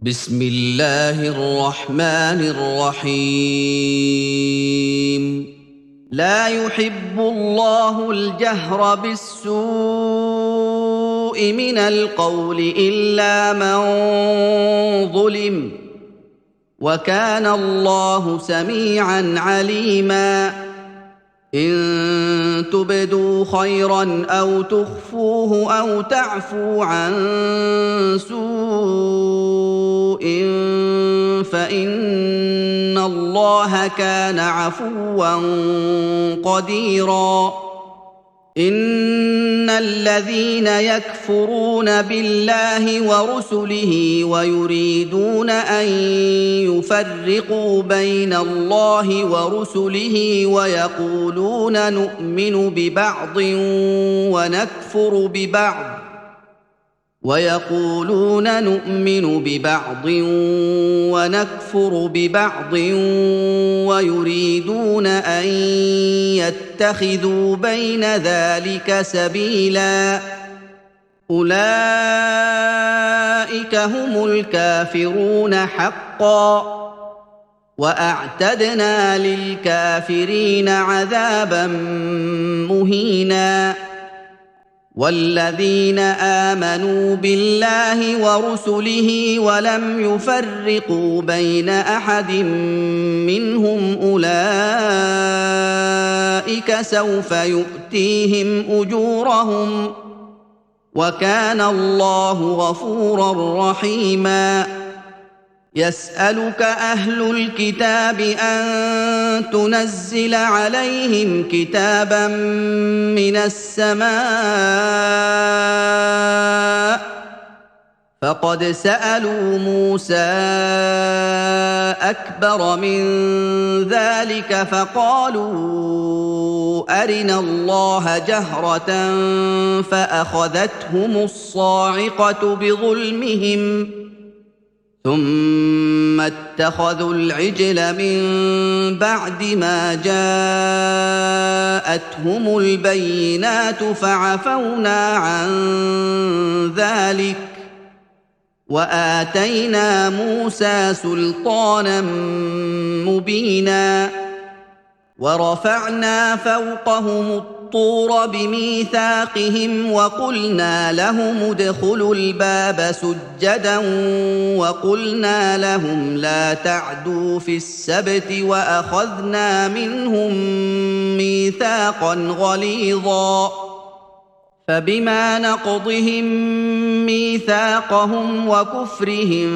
بسم الله الرحمن الرحيم. لا يحب الله الجهر بالسوء من القول إلا من ظلم، وكان الله سميعا عليما. إن تبدوا خيرا أو تخفوه أو تعفوا عن سوء فإن الله كان عفوا قديرا. إن الذين يكفرون بالله ورسله ويريدون أن يفرقوا بين الله ورسله ويقولون نؤمن ببعض ونكفر ببعض ويريدون أن يتخذوا بين ذلك سبيلا، أولئك هم الكافرون حقا، وأعتدنا للكافرين عذابا مهينا. والذين آمنوا بالله ورسله ولم يفرقوا بين أحد منهم أولئك سوف يؤتيهم أجورهم، وكان الله غفورا رحيما. يسألك أهل الكتاب أن تنزل عليهم كتابا من السماء، فقد سألوا موسى أكبر من ذلك فقالوا أرنا الله جهرة فأخذتهم الصاعقة بظلمهم، ثم اتخذوا العجل من بعد ما جاءتهم البينات فعفونا عن ذلك، وآتينا موسى سلطانا مبينا. ورفعنا فوقهم الطور بميثاقهم وقلنا لهم ادخلوا الباب سجدا وقلنا لهم لا تعدوا في السبت وأخذنا منهم ميثاقا غليظا. فبما نقضهم ميثاقهم وكفرهم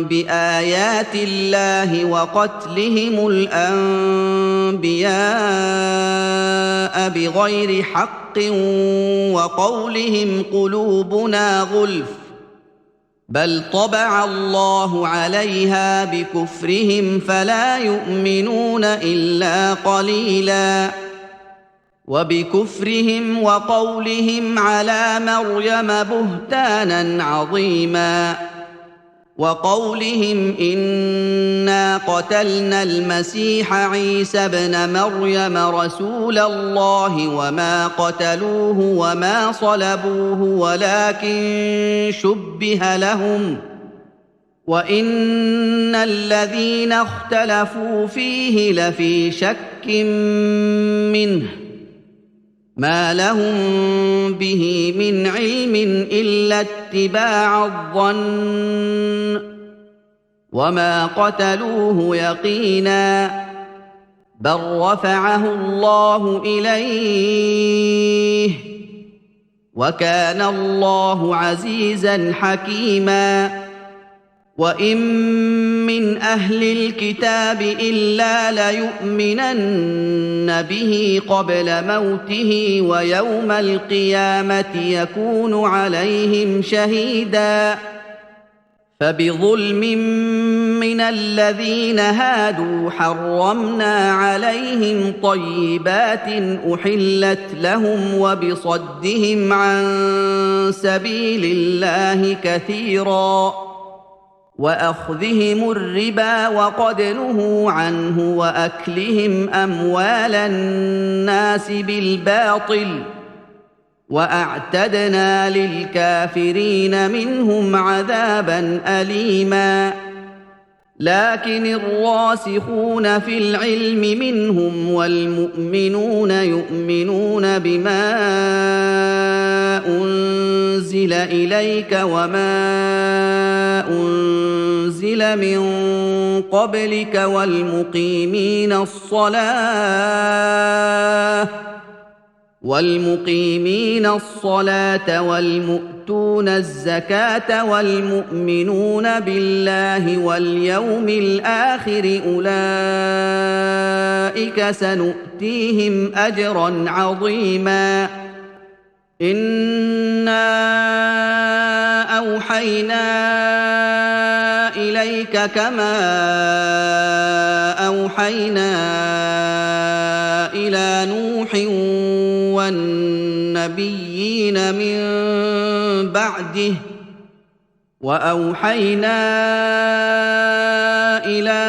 بآيات الله وقتلهم الأنبياء بغير حق وقولهم قلوبنا غلف، بل طبع الله عليها بكفرهم فلا يؤمنون إلا قليلاً. وبكفرهم وقولهم على مريم بهتانا عظيما، وقولهم إنا قتلنا المسيح عيسى ابن مريم رسول الله وما قتلوه وما صلبوه ولكن شبه لهم، وإن الذين اختلفوا فيه لفي شك منه، ما لهم به من علم إلا اتباع الظن، وما قتلوه يقينا، بل رفعه الله إليه، وكان الله عزيزا حكيما. وإن من أهل الكتاب إلا ليؤمنن به قبل موته ويوم القيامة يكون عليهم شهيدا. فبظلم من الذين هادوا حرمنا عليهم طيبات أحلت لهم وبصدهم عن سبيل الله كثيرا، وأخذهم الربا وقد نهوا عنه وأكلهم أموال الناس بالباطل، واعتدنا للكافرين منهم عذابا اليما لكن الراسخون في العلم منهم والمؤمنون يؤمنون بما انزل اليك وما انزل من قبلك والمقيمين الصلاة والمؤتون الزكاة والمؤمنون بالله واليوم الآخر أولئك سنؤتيهم أجرا عظيما إنا أوحينا إليك كما أوحينا إلى نوح والنبيين من بعده وأوحينا إلى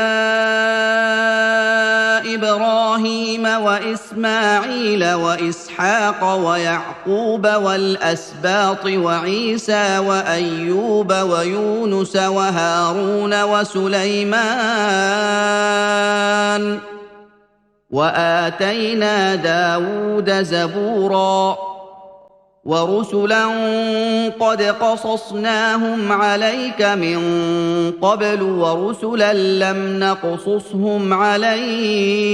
إبراهيم وإسماعيل وإسحاق ويعقوب والأسباط وعيسى وأيوب ويونس وهارون وسليمان وآتينا داود زبورا ورسلا قد قصصناهم عليك من قبل ورسلا لم نقصصهم عليك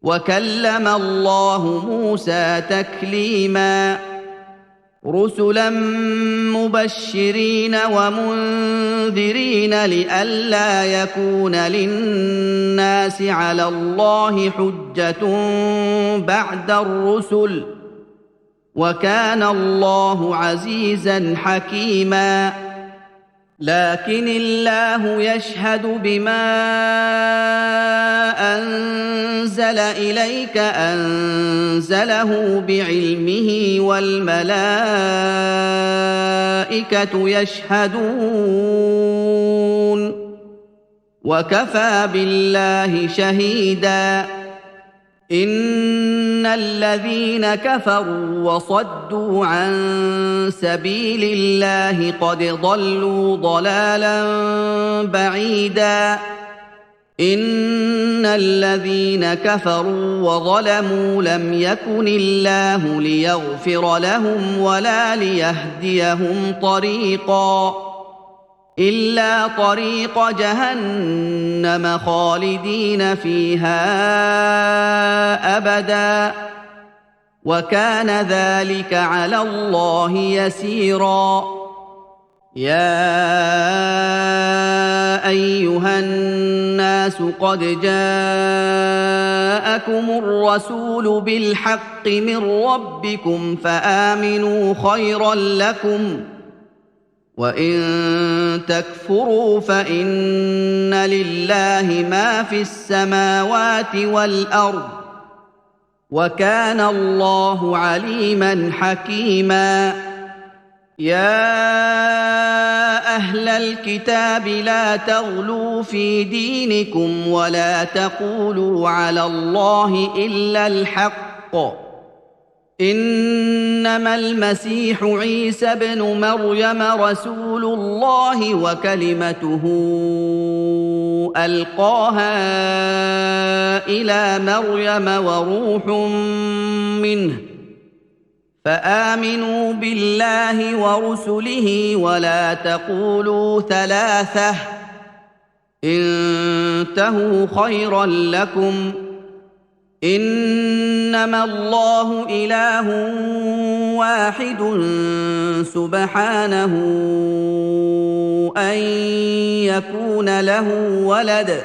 وكلم الله موسى تكليما رسلا مبشرين ومنذرين لئلا يكون للناس على الله حجة بعد الرسل وكان الله عزيزا حكيما لكن الله يشهد بما أنزل إليك أنزله بعلمه والملائكة يشهدون وكفى بالله شهيدا إن الذين كفروا وصدوا عن سبيل الله قد ضلوا ضلالا بعيدا إن الذين كفروا وظلموا لم يكن الله ليغفر لهم ولا ليهديهم طريقا إلا طريق جهنم خالدين فيها أبدا وكان ذلك على الله يسيرا يا أيها الناس قد جاءكم الرسول بالحق من ربكم فآمنوا خيرا لكم وإن تكفروا فإن لله ما في السماوات والأرض وكان الله عليما حكيما يا أهل الكتاب لا تغلوا في دينكم ولا تقولوا على الله إلا الحق إنما المسيح عيسى ابن مريم رسول الله وكلمته ألقاها إلى مريم وروح منه فآمنوا بالله ورسله ولا تقولوا ثلاثة انتهوا خيرا لكم إنما الله إله واحد سبحانه أن يكون له ولد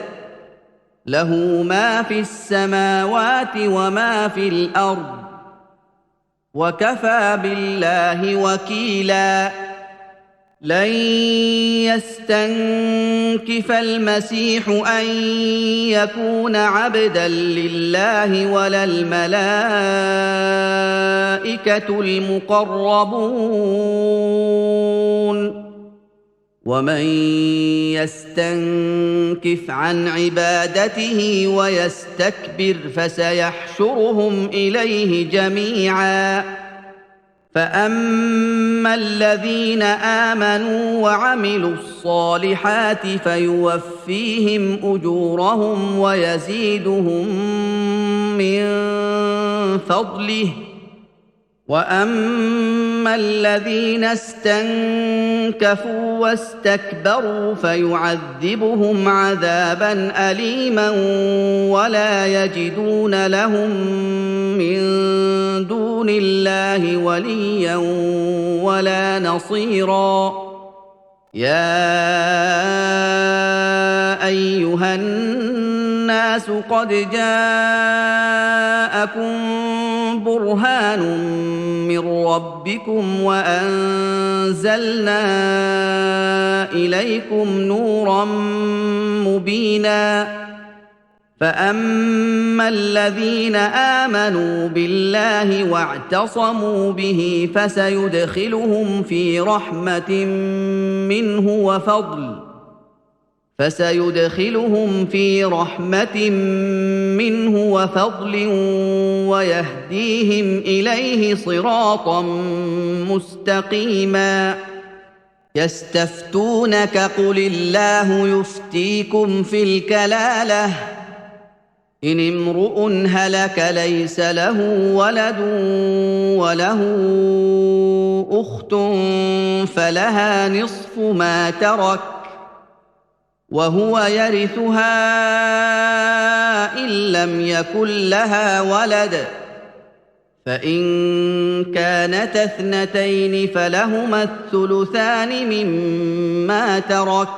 له ما في السماوات وما في الأرض وكفى بالله وكيلا لن يستنكف المسيح أن يكون عبدا لله ولا الملائكة المقربون ومن يستنكف عن عبادته ويستكبر فسيحشرهم اليه جميعا فاما الذين امنوا وعملوا الصالحات فيوفيهم اجورهم ويزيدهم من فضله واما الذين استنكفوا واستكبروا فيعذبهم عذابا اليما ولا يجدون لهم من دون الله وليا ولا نصيرا يا ايها الناس قد جاءكم برهان من ربكم وأنزلنا إليكم نورا مبينا فأما الذين آمنوا بالله واعتصموا به فسيدخلهم في رحمة منه وفضل ويهديهم إليه صراطا مستقيما يستفتونك قل الله يفتيكم في الكلالة إن امرؤ هلك ليس له ولد وله أخت فلها نصف ما ترك وهو يرثها إن لم يكن لها ولد فإن كانتا اثنتين فلهما الثلثان مما ترك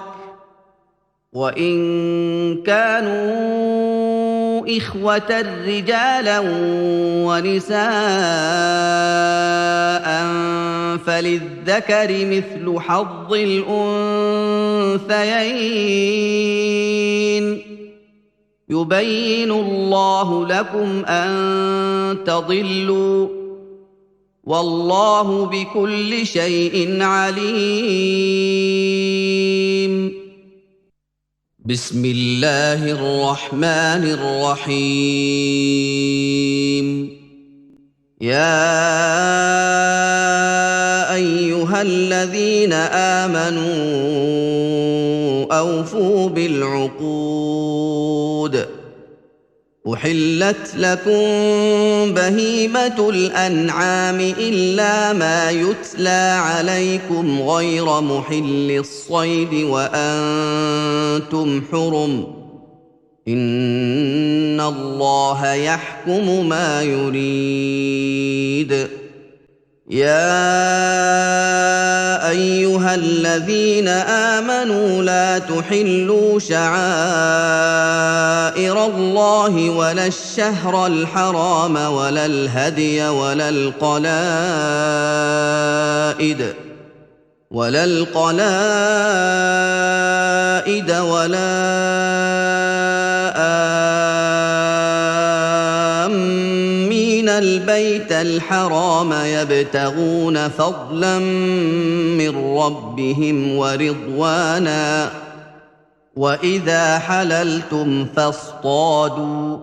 وإن كانوا إخوة رجالا ونساء فللذكر مثل حظ الأنثيين يبين الله لكم أن تضلوا والله بكل شيء عليم بسم الله الرحمن الرحيم يا أيها الذين آمنوا أوفوا بالعقود أحلت لكم بهيمة الأنعام إلا ما يتلى عليكم غير محل الصيد وأنتم حرم إن الله يحكم ما يريد يا أيها الذين آمنوا لا تحلوا شعائر الله ولا الشهر الحرام ولا الهدي ولا القلائد ولا آمين البيت الحرام يبتغون فضلا من ربهم ورضوانا وإذا حللتم فاصطادوا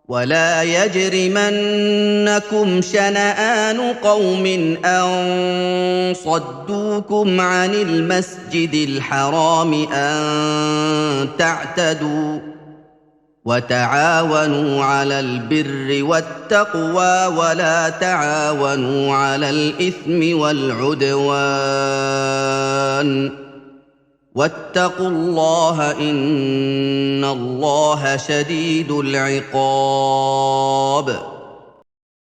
ولا يجرمنكم شنآن قوم أن صدوكم عن المسجد الحرام أن تعتدوا وتعاونوا على البر والتقوى ولا تعاونوا على الإثم والعدوان واتقوا الله إن الله شديد العقاب